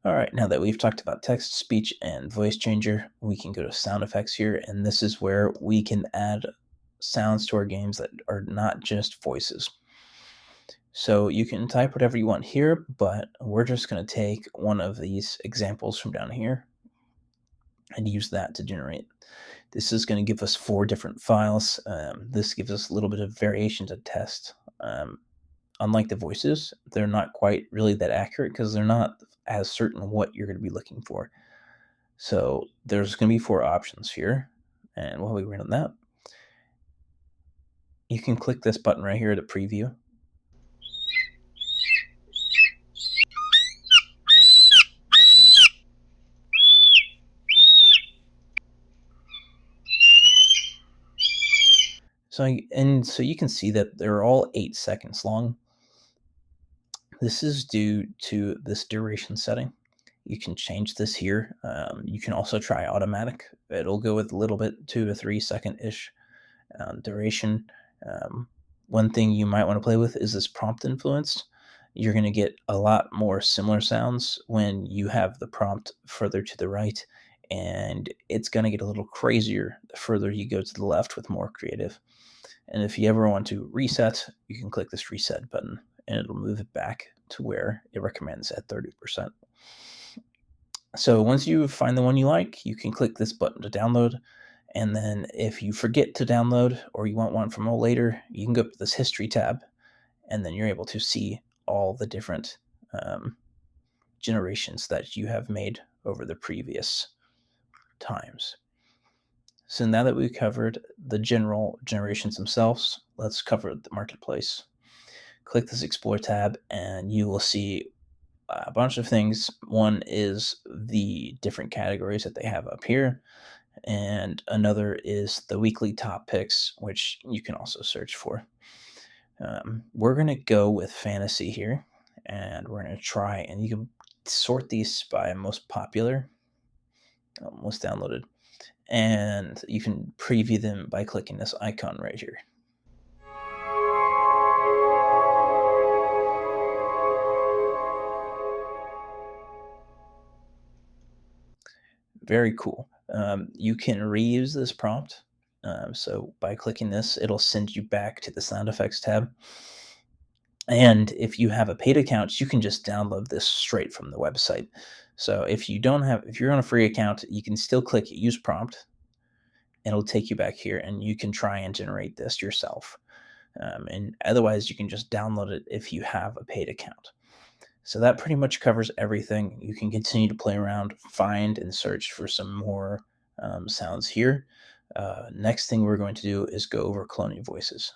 All right, now that we've talked about text, speech, and voice changer, we can go to sound effects here, and this is where we can add sounds to our games that are not just voices. So you can type whatever you want here, but we're just going to take one of these examples from down here and use that to generate. This is going to give us 4 different files. This gives us a little bit of variation to test. Unlike the voices, they're not quite really that accurate because they're not as certain what you're going to be looking for. So there's going to be 4 options here. And while we wait on that, you can click this button right here to preview. So you can see that they're all 8 seconds long. This is due to this duration setting. You can change this here. You can also try automatic. It'll go with a little bit 2 to 3 second ish duration. One thing you might want to play with is this prompt influenced. You're going to get a lot more similar sounds when you have the prompt further to the right, and it's going to get a little crazier the further you go to the left with more creative. And if you ever want to reset, you can click this reset button and it'll move it back to where it recommends at 30%. So once you find the one you like, you can click this button to download. And then if you forget to download or you want one from later, you can go up to this history tab and then you're able to see all the different generations that you have made over the previous times. So now that we've covered the general generations themselves, let's cover the marketplace. Click this Explore tab and you will see a bunch of things. One is the different categories that they have up here, and another is the weekly top picks, which you can also search for. We're going to go with fantasy here, and we're going to try, and you can sort these by most popular, most downloaded, and you can preview them by clicking this icon right here. Very cool. You can reuse this prompt. So by clicking this, it'll send you back to the sound effects tab. And if you have a paid account, you can just download this straight from the website. So if you're on a free account, you can still click use prompt. And it'll take you back here and you can try and generate this yourself. And otherwise, you can just download it if you have a paid account. So that pretty much covers everything. You can continue to play around, find and search for some more sounds here. Next thing we're going to do is go over cloning voices.